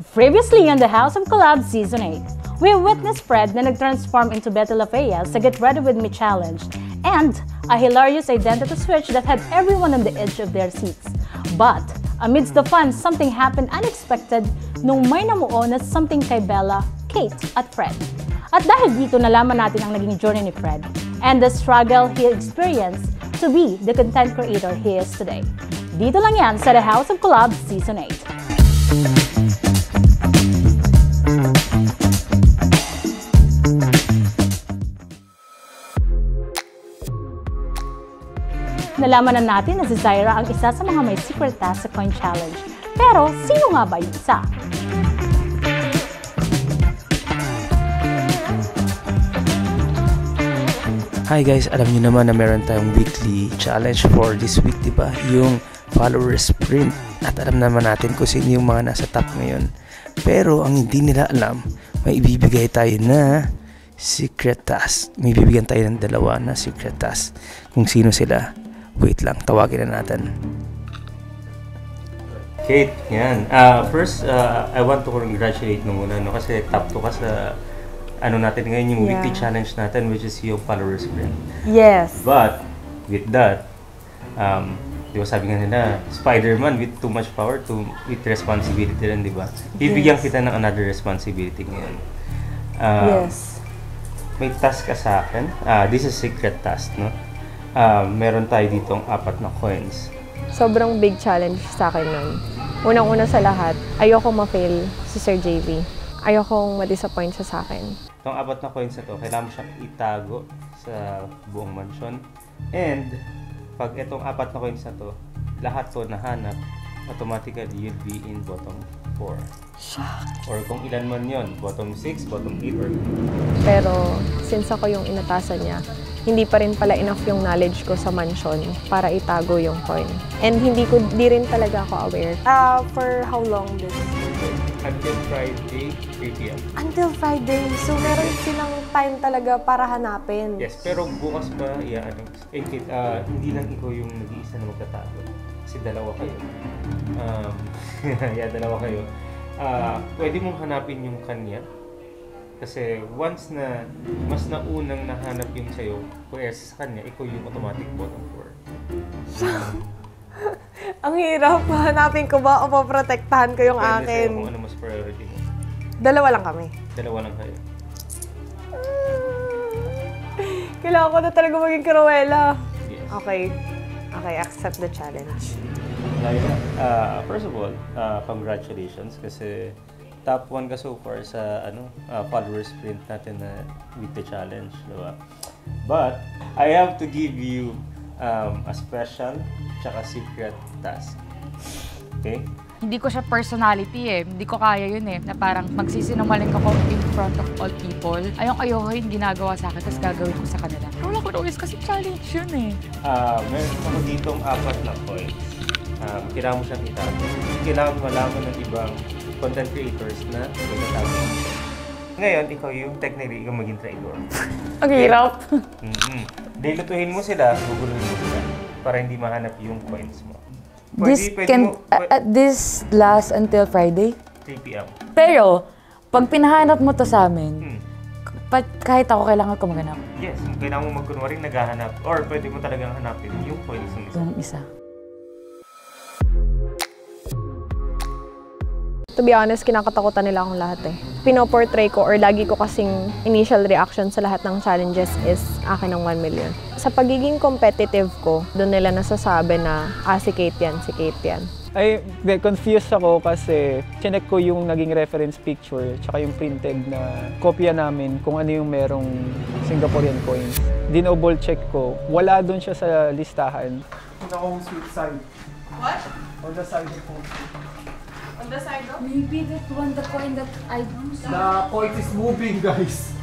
Previously on the House of Collab Season 8, we witnessed Fred na nag-transform into Betty LaFea sa Get Ready With Me challenge and a hilarious identity switch that had everyone on the edge of their seats. But amidst the fun, something happened unexpected nung may namuo na something kay Bella, Kate at Fred. At dahil dito nalaman natin ang naging journey ni Fred and the struggle he experienced to be the content creator he is today. Dito lang yan sa The House of Collab Season 8. Nalaman na natin na si Zyra ang isa sa mga may secret task sa Coin Challenge. Pero sino nga ba yung isa? Hi guys, alam niyo naman na meron tayong weekly challenge for this week, diba? Yung follower sprint. At alam naman natin kung sino yung mga nasa top ngayon. Pero ang hindi nila alam, may ibibigay tayo na secret task. May bibigyan tayo ng dalawa na secret task. Kung sino sila, wait lang, tawagin na natin. Kate, yan. First, I want to congratulate mo muna, no? Kasi top 2 ka sa ano natin ngayon, yung weekly challenge natin, which is yung follower sprint. Yes. But, with that, di ba sabi nga nila, Spider-Man with too much power with responsibility rin, di ba? Bibigyan kita ng another responsibility ngayon. Yes. May task ka sa akin. This is secret task, no? Meron tayo ditong 4 na coins. Sobrang big challenge sa akin nun. Unang-una sa lahat, ayoko ma-fail si Sir JV. Ayokong ma-disappoint siya sa akin. Itong 4 na coins na to, kailangan mo siyang itago sa buong mansion. And, pag itong 4 na coins na to, lahat to nahanap, automatically you'll be in bottom 4. Or kung ilan man yon, bottom 6, bottom 8, or... Pero, since ako yung inatasan niya, hindi pa rin pala enough yung knowledge ko sa mansion para itago yung coin. And di rin talaga ako aware. For how long this? Until Friday, 3 p.m. Until Friday. So, meron silang time talaga para hanapin. Yes, pero bukas pa, hindi lang ikaw yung nag-iisa na magtatago. Kasi dalawa kayo. Dalawa kayo. Pwede mong hanapin yung kanya. Kasi once na mas naunang nahanap yung sa'yo, whereas sa kanya, ikaw yung automatic bottom 4. Ang hirap. Hanapin ko ba o paprotektahan ko yung Depende akin? sa'yo kung ano mas priority mo. Dalawa lang kami. Dalawa lang kayo. Kailangan ko na talaga maging Cruella. Yes. Okay. Okay, accept the challenge. First of all, congratulations kasi top 1 ka so far sa follower sprint natin na with the challenge, diba? But I have to give you a special tsaka secret task. Okay? Hindi ko siya personality eh. Hindi ko kaya yun eh. Na parang magsisinungaling ako in front of all people. Ayoko yung ginagawa sa akin, tapos gagawin ko sa kanila. Wala ko always kasi challenge yun eh. Meron ako ditong 4 na coins. Kailangan mo siyang itago. Kailangan malaman ng ibang content creators na magtatago. Ngayon, ikaw yung technically ikaw maging traitor. Ang hirap. Dilutuhin mo sila, guguluhin mo sila para hindi mahanap yung coins mo. This lasts until Friday? 3 p.m. Pero, pag pinahanap mo to sa amin, kahit ako kailangan ko maganap? Yes, kailangan mo magkunwaring naghahanap or pwede mo talagang hanapin yung coins ng isa. Yung isa. To be honest, kinakatakutan nila akong lahat eh. Pinoportray ko or lagi ko kasing initial reaction sa lahat ng challenges is akin ng 1 million. Sa pagiging competitive ko, doon nila nasasabi na, si Kate yan, si Kate yan. Confused ako kasi chinek ko yung naging reference picture tsaka yung printed na kopya namin kung ano yung merong Singaporean coins. Dinoble check ko, wala doon siya sa listahan. On the home sweet side. What? On the side of home sweet. On the side of? Maybe that one, the coin that I don't see. The coin is moving, guys.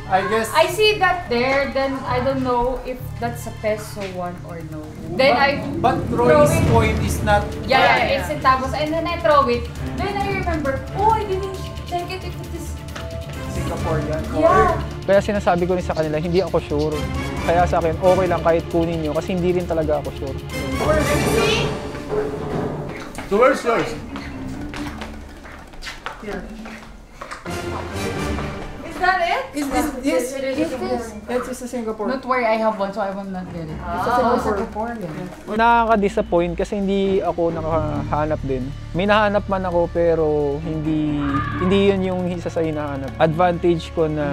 I guess. I see that there, then I don't know if that's a peso one or no. Then But Roy's coin is not. Yeah, it's in Tagos. And then I throw it. Then I remember, I didn't check it if it is Singaporean. Yeah. Kaya sinasabi ko rin sa kanila, hindi ako sure. Kaya sa akin, okay lang kahit kunin nyo kasi hindi rin talaga ako sure. So where's yours? here. Is that it? Yes, it's a Singapore. Don't worry, I have one, so I will not get it. It's a Singapore. Nakaka-disappoint kasi hindi ako nakahanap din. May nahanap man ako pero hindi yun yung isa sa hinahanap. Advantage ko na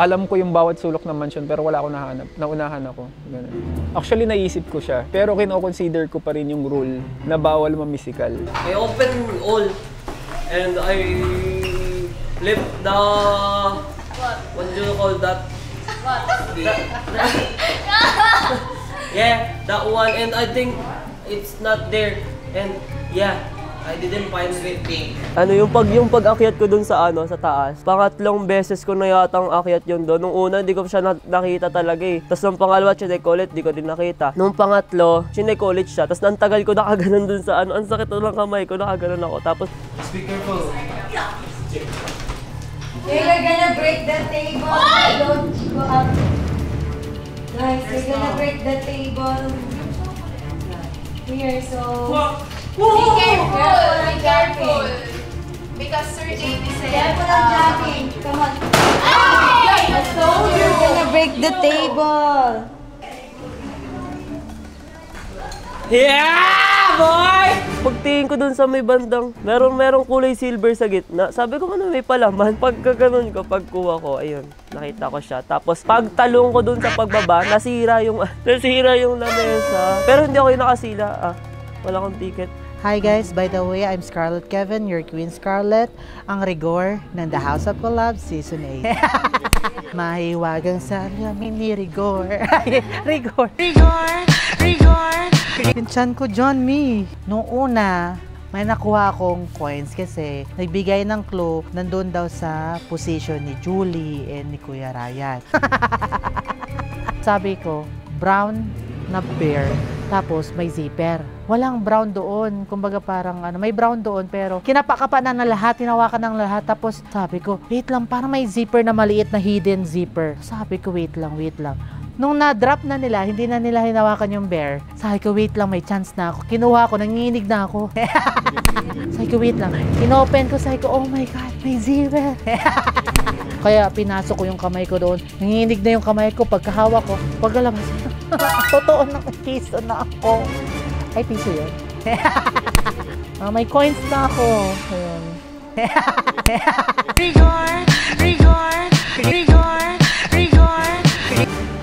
alam ko yung bawat sulok ng mansion pero wala ako nahanap. Naunahan ako. Ganun. Actually, naisip ko siya. Pero kino-consider ko pa rin yung rule na bawal mamisikal. I open all and I flip the... What do you call that? What? Yeah, that one, and I think it's not there. And yeah, I didn't find it. Ano yung pag-akyat ko dun sa sa taas. Pangatlong beses ko na yatang akyat yun doon. Nung una, hindi ko siya nakita talaga eh. Tapos nung pangalawa, chinek ulit, di ko din nakita. Nung pangatlo, chinek ulit siya. Tapos nantagal ko nakaganon dun sa Ang sakit ng kamay ko, nakaganon ako. Tapos, Be careful. You're gonna break the table. Don't go up. Guys, you're gonna break the table. Here, so... Be careful! Be careful! Because Sir Davey said... Careful of jumping. Come on. So, you're gonna break the table. yeah, boy! Pagtingin ko dun sa may bandang, merong kulay silver sa gitna. Sabi ko, ano may palaman? Pagka ganun ko, pagkuha ko, ayun, nakita ko siya. Tapos pagtalong ko dun sa pagbaba, nasira yung lamesa. Pero hindi ako yung nakasila. Wala akong ticket. Hi guys, by the way, I'm Scarlett Kevin, your Queen Scarlett, ang Rigor ng The House of Collabs Season 8. Mahiwagang sa amin ni Rigor. Rigor! Pinsan ko, John Me. Noong una, may nakuha akong coins kasi nagbigay ng clue nandun daw sa position ni Julie and ni Kuya Ryan. Sabi ko, brown na bear, tapos may zipper. Walang brown doon. Kumbaga parang may brown doon pero kinapakapan na lahat, tinawakan ng lahat. Tapos sabi ko, wait lang, parang may zipper na maliit na hidden zipper. Sabi ko, wait lang. Nung na-drop na nila, hindi na nila hinawakan yung bear. Sabi ko, wait lang, may chance na ako. Kinuha ko, nanginginig na ako. Sabi ko, wait lang. Inopen ko, sabi ko, oh my God, may zipper. Kaya pinasok ko yung kamay ko doon. Nanginginig na yung kamay ko. Pagkahawak ko, pagkalabas, totoo na, piso na ako. Ay, piso yun. May coins na ako. Ayun. Rigor!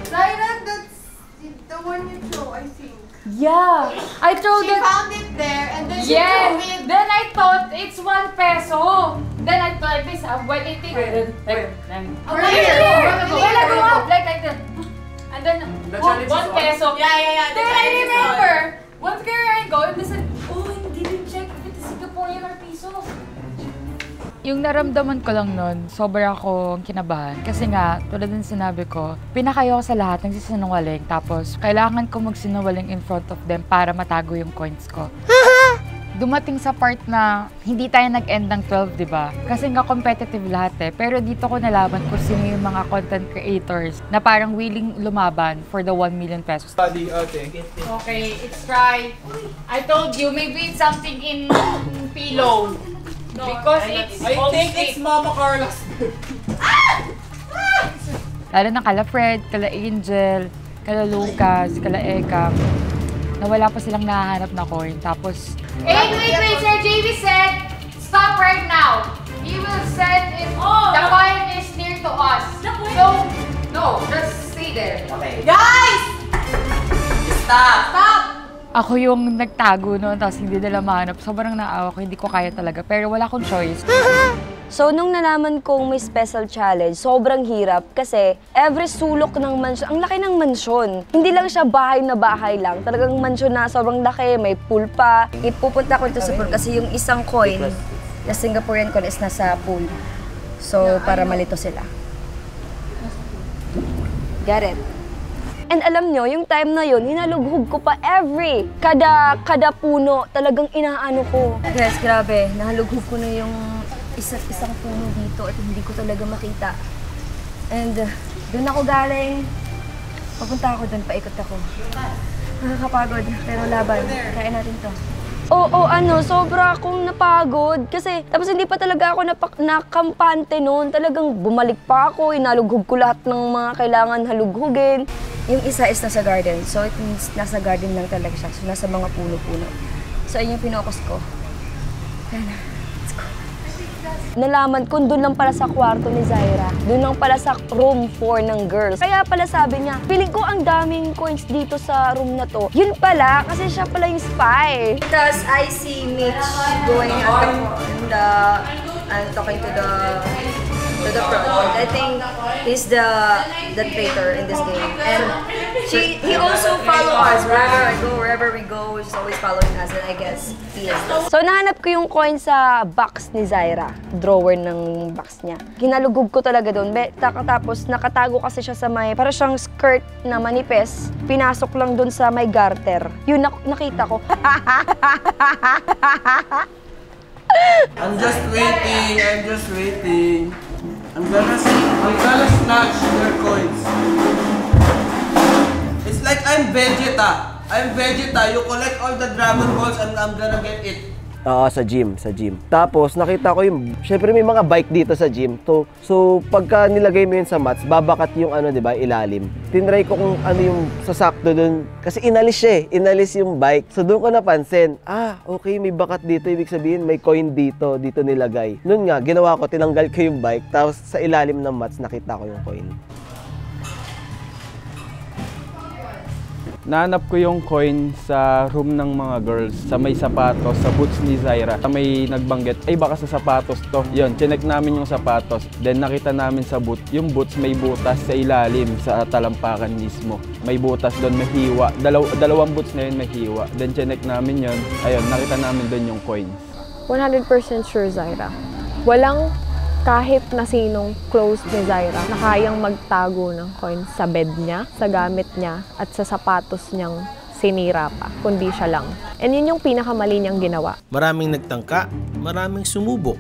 Lyra, that's the one you throw, I think. Yeah, I threw She the... found it there and then she Yes! threw it. Then I thought it's 1 peso. Then I thought like this, when I think... Right here. Like this. And then, 1 peso. Yeah. Then I remember, once I go, and they said, oh, hindi din check if it is Singaporean or peso. Yung naramdaman ko lang nun, sobra akong kinabahan. Kasi nga, tulad ng sinabi ko, pinakayo ko sa lahat ng nagsisinungaling. Tapos, kailangan ko magsinungaling in front of them para matago yung coins ko. Dumating sa part na hindi tayo nag-end ng 12, di ba? Kasi nga competitive lahat eh. Pero dito ko nalaman kung sino yung mga content creators na parang willing lumaban for the 1 million pesos. Okay, it's try. I told you, maybe it's something in pillow. Because I think it's Mama Carla's. Lalo na kala Fred, kala Angel, kala Lucas, kala Eka. Nawala pa silang nahahanap na coin. Tapos... Wait! Sir JV said, stop right now. He will send it. The coin is near to us. So, no, just stay there. Okay. Guys! Stop! Ako yung nagtago noon, tapos hindi nila mahanap. Sobrang naawa ko, hindi ko kaya talaga. Pero wala akong choice. So, nung nalaman kong may special challenge, sobrang hirap kasi every sulok ng mansyon, ang laki ng mansyon. Hindi lang siya bahay na bahay lang. Talagang mansyon na sobrang laki, may pool pa. Ipupunta ko ito sa pool kasi yung isang coin, na Singaporean coin is nasa pool. So, para malito sila. Got it? And alam nyo, yung time na yun, hinalughog ko pa kada puno, talagang inaano ko. Guys, grabe, nahalughog ko na yung isang puno dito at hindi ko talaga makita. And doon ako galing, papunta ako doon, paikot ako. Nakakapagod, pero laban. Kaya natin to. Oo, sobra akong napagod. Kasi, tapos hindi pa talaga ako nakampante noon. Talagang bumalik pa ako, inalughog ko lahat ng mga kailangan halughugin. Yung isa is nasa garden. So, it means nasa garden lang talaga siya. So, nasa mga puno-puno. So, ayun yung pinokus ko. Yan. Let's go. Nalaman ko, doon lang pala sa kwarto ni Zaira. Doon lang pala sa room 4 ng girls. Kaya pala sabi niya, feeling ko ang daming coins dito sa room na to. Yun pala, kasi siya pala yung spy. Because I see Mitch going at and talking to the front. I think he's the traitor in this game. And he also follows us wherever we go, he's always following us, and I guess he is. So nahanap ko yung coin sa box ni Zaira, drawer ng box niya. Kinalugog ko talaga doon. Tapos nakatago kasi siya sa may, para siyang skirt na manipes. Pinasok lang doon sa may garter. Yun nakita ko. I'm just waiting. I'm gonna snatch their coins. It's like I'm Vegeta. You collect all the Dragon Balls and I'm gonna get it. Oo, sa gym. Tapos nakita ko yung, syempre may mga bike dito sa gym. So pagka nilagay mo yun sa mats, babakat yung di ba, ilalim. Tinry ko kung ano yung sasakto dun. Kasi inalis yung bike. So doon ko napansin, okay, may bakat dito. Ibig sabihin, may coin dito nilagay. Noon nga, ginawa ko, tinanggal ko yung bike. Tapos sa ilalim ng mats, nakita ko yung coin. Nahanap ko yung coin sa room ng mga girls, sa may sapatos, sa boots ni Zaira. May nagbanggit, baka sa sapatos to. Yun, chinek namin yung sapatos. Then nakita namin sa boot, yung boots may butas sa ilalim, sa talampakan mismo. May butas doon, may hiwa. Dalawang boots na yun may hiwa. Then chinek namin yun, ayun, nakita namin doon yung coins. 100% sure, Zaira. Walang kahit na sinong close ni Zaira na kayang magtago ng coins sa bed niya, sa gamit niya, at sa sapatos niyang sinira pa, kundi siya lang. And yun yung pinakamali niyang ginawa. Maraming nagtangka, maraming sumubok,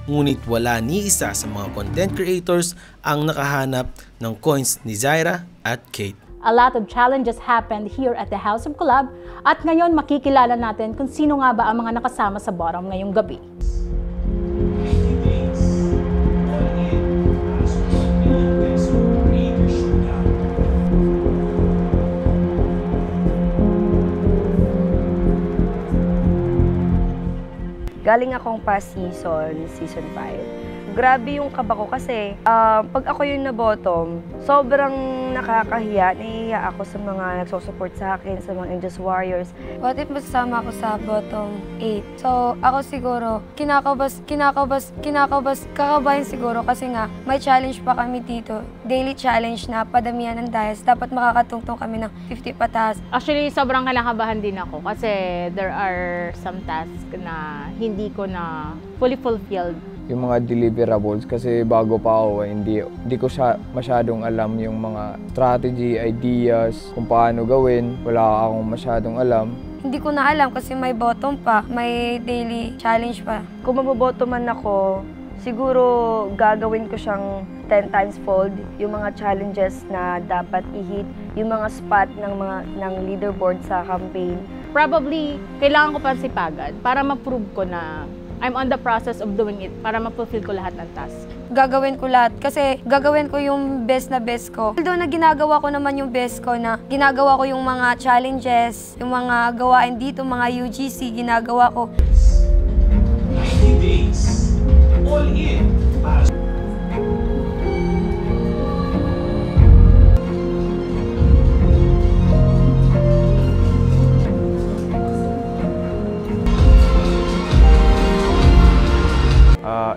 ngunit wala ni isa sa mga content creators ang nakahanap ng coins ni Zaira at Kate. A lot of challenges happened here at the House of Collab at ngayon makikilala natin kung sino nga ba ang mga nakasama sa bottom ngayong gabi. Galing akong past season 5. Grabe yung kaba ko kasi pag ako yung na-bottom, sobrang nakakahiya. Nahihiya ako sa mga nagsusupport sa akin, sa mga Angels Warriors. What if masama ako sa bottom 8? So, ako siguro, kakabahin siguro kasi nga, may challenge pa kami dito. Daily challenge na padamihan ng dice. Dapat makakatungtong kami ng 50 pataas. Actually, sobrang kinakabahan din ako kasi there are some tasks na hindi ko na fully fulfilled. Yung mga deliverables kasi bago pa ako, hindi ko masyadong alam yung mga strategy, ideas, kung paano gawin. Wala akong masyadong alam. Hindi ko na alam kasi may bottom pa, may daily challenge pa. Kung mabobotoman ako, siguro gagawin ko siyang 10 times fold, yung mga challenges na dapat i-hit, yung mga spot ng leaderboard sa campaign. Probably, kailangan ko pa sipagan para ma-prove ko na I'm on the process of doing it para ma-fulfill ko lahat ng task. Gagawin ko lahat kasi gagawin ko yung best na best ko. Although na ginagawa ko naman yung best ko na ginagawa ko yung mga challenges, yung mga gawain dito, mga UGC, ginagawa ko. 90 days, all in.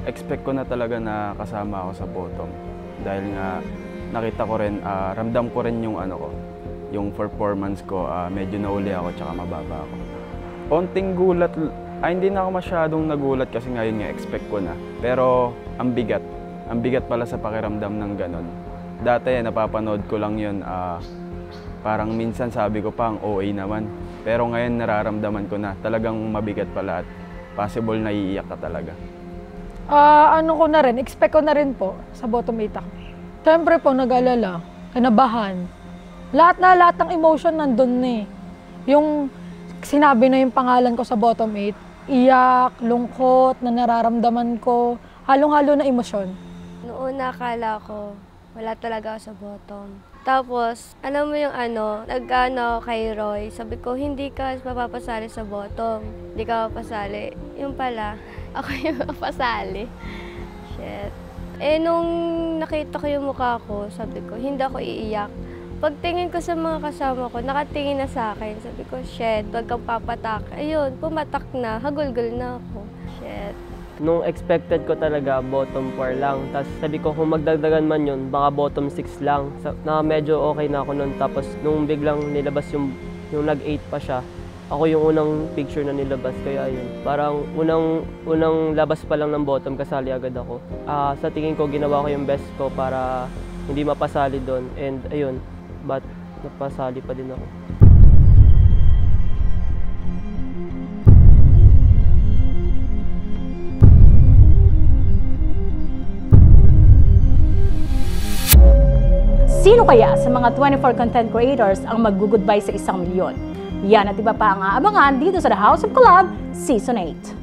Expect ko na talaga na kasama ako sa bottom dahil nga nakita ko rin, ramdam ko rin yung yung performance ko, medyo nauli ako tsaka mababa ako. Onting gulat, hindi na ako masyadong nagulat kasi ngayon nga expect ko na. Pero ang bigat pala sa pakiramdam ng ganon. Dati napapanood ko lang yun, parang minsan sabi ko pa ang OA naman. Pero ngayon nararamdaman ko na talagang mabigat pala at possible na iiyak ka talaga. Expect ko na rin po sa bottom 8 ako. Siyempre po, nag-alala, kinabahan. Lahat ng emotion nandun na eh. Yung sinabi na yung pangalan ko sa bottom 8, iyak, lungkot, na nararamdaman ko, halong-halo na emosyon. Noon nakala ko, wala talaga ako sa bottom. Tapos, alam mo yung nag-ano kay Roy, sabi ko, hindi ka mapapasali sa bottom. Hindi ka mapasali. Yung pala, ako yung mapasali. Shit. Nung nakita ko yung mukha ko, sabi ko, hindi ako iiyak. Pagtingin ko sa mga kasama ko, nakatingin na sa akin. Sabi ko, shit, wag kang papatak. Ayun, pumatak na, hagulgul na ako. Shit. Nung expected ko talaga, bottom 4 lang. Tapos sabi ko, kung magdagdagan man yun, baka bottom 6 lang. Na medyo okay na ako nun. Tapos nung biglang nilabas yung nag-8 pa siya, ako yung unang picture na nilabas. Kaya yun, parang unang labas pa lang ng bottom, kasali agad ako. Sa tingin ko, ginawa ko yung best ko para hindi mapasali doon. And ayun, but napasali pa din ako. Sino kaya sa mga 24 content creators ang mag-goodbye sa 1 milyon? Yan at iba pa ang aabangan dito sa The House of Collab Season 8.